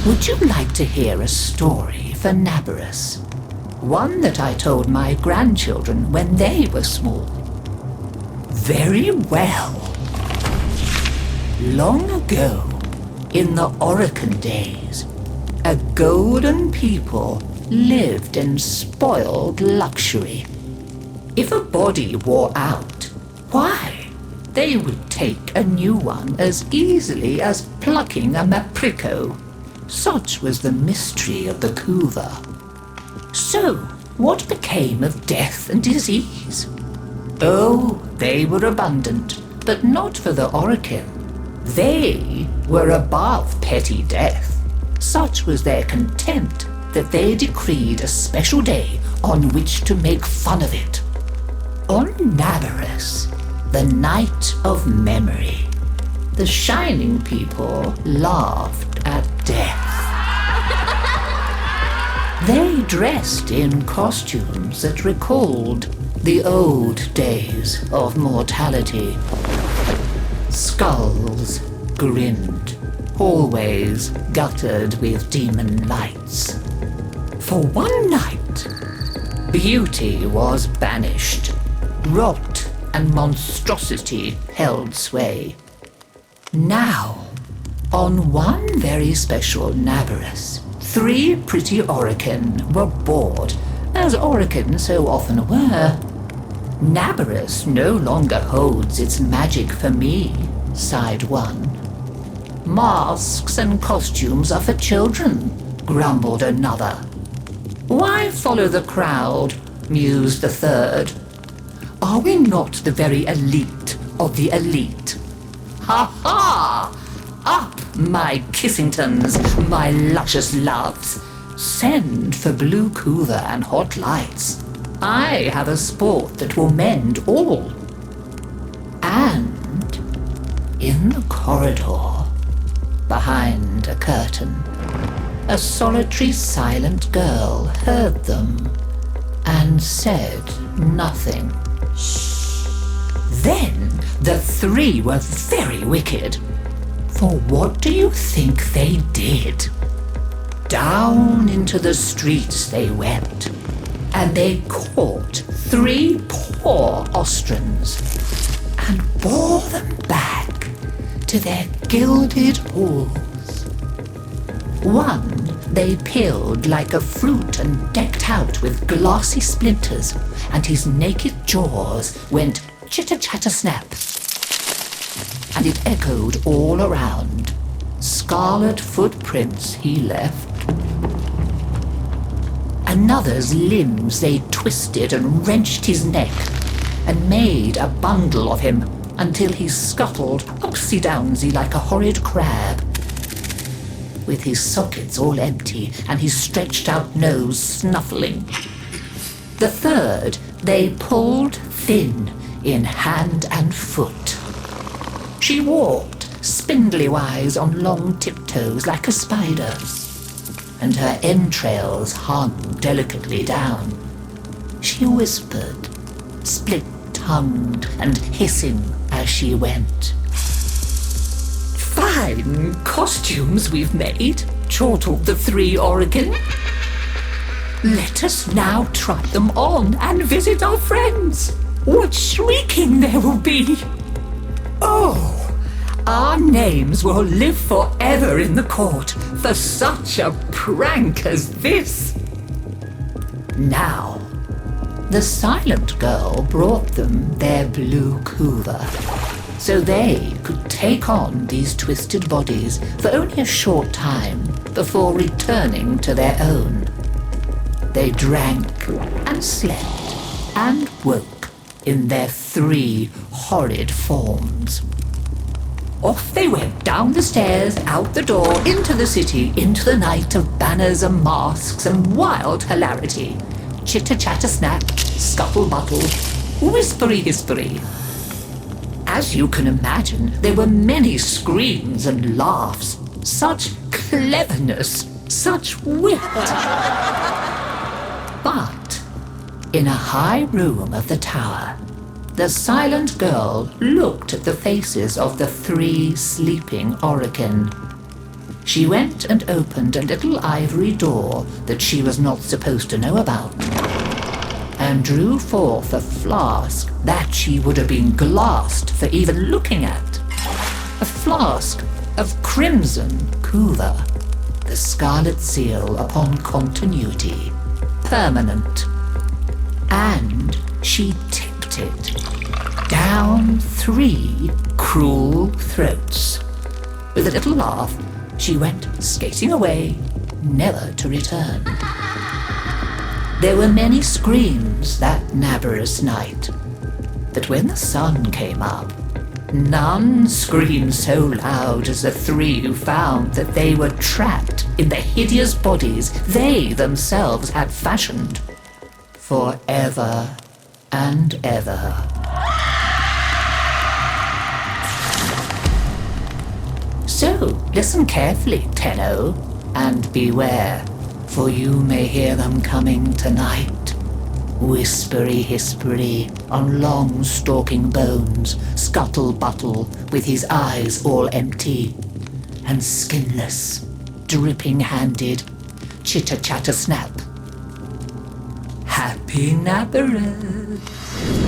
Would you like to hear a story for Nabarus? One that I told my grandchildren when they were small. Very well. Long ago, in the Orokin days, a golden people lived in spoiled luxury. If a body wore out, why, they would take a new one as easily as plucking a maprico. Such was the mystery of the Kuva. So, what became of death and disease? Oh, they were abundant, but not for the Orokin. They were above petty death. Such was their contempt that they decreed a special day on which to make fun of it. On Nabarus, the night of memory, the Shining People laughed at death. They dressed in costumes that recalled the old days of mortality. Skulls grinned, hallways guttered with demon lights. For one night, beauty was banished. Rot and monstrosity held sway. Now, on one very special Nabarus, 3 pretty Orokin were bored, as Orokin so often were. Nabarus no longer holds its magic for me, sighed one. Masks and costumes are for children, grumbled another. Why follow the crowd, mused the third. Are we not the very elite of the elite? Ha ha! Up, my Kissingtons, my luscious loves. Send for blue Kuva and hot lights. I have a sport that will mend all. And in the corridor, behind a curtain, a solitary silent girl heard them and said nothing. Then the 3 were very wicked. For what do you think they did? Down into the streets they went, and they caught 3 poor Ostrans and bore them back to their gilded halls. One they peeled like a fruit and decked out with glassy splinters, and his naked jaws went chitter-chatter-snap. And it echoed all around. Scarlet footprints he left. Another's limbs they twisted and wrenched his neck, and made a bundle of him until he scuttled upsy-downsy like a horrid crab, with his sockets all empty and his stretched-out nose snuffling. The third they pulled thin in hand and foot. She walked spindly-wise on long tiptoes like a spider, and her entrails hung delicately down. She whispered, split-tongued and hissing as she went. Fine costumes we've made, chortled the 3 Orokin. Let us now try them on and visit our friends. What shrieking there will be! Oh, our names will live forever in the court for such a prank as this. Now, the silent girl brought them their blue Kuva, so they could take on these twisted bodies for only a short time before returning to their own. They drank and slept and woke in their 3 horrid forms. Off they went down the stairs, out the door, into the city, into the night of banners and masks and wild hilarity. Chitter-chatter-snap, scuttle-buttle, whispery-hispery. As you can imagine, there were many screams and laughs. Such cleverness, such wit. But in a high room of the tower, the silent girl looked at the faces of the 3 sleeping Orokin. She went and opened a little ivory door that she was not supposed to know about, and drew forth a flask that she would have been glassed for even looking at. A flask of crimson Kuva, the scarlet seal upon continuity, permanent. And she tipped it down 3 cruel throats. With a little laugh, she went skating away, never to return. There were many screams that Nabarus night, but when the sun came up, none screamed so loud as the 3 who found that they were trapped in the hideous bodies they themselves had fashioned forever and ever. So, listen carefully, Tenno, and beware, for you may hear them coming tonight. Whispery-hispery on long stalking bones, scuttle-buttle with his eyes all empty, and skinless, dripping-handed, chitter-chatter-snap. Happy Nabarus!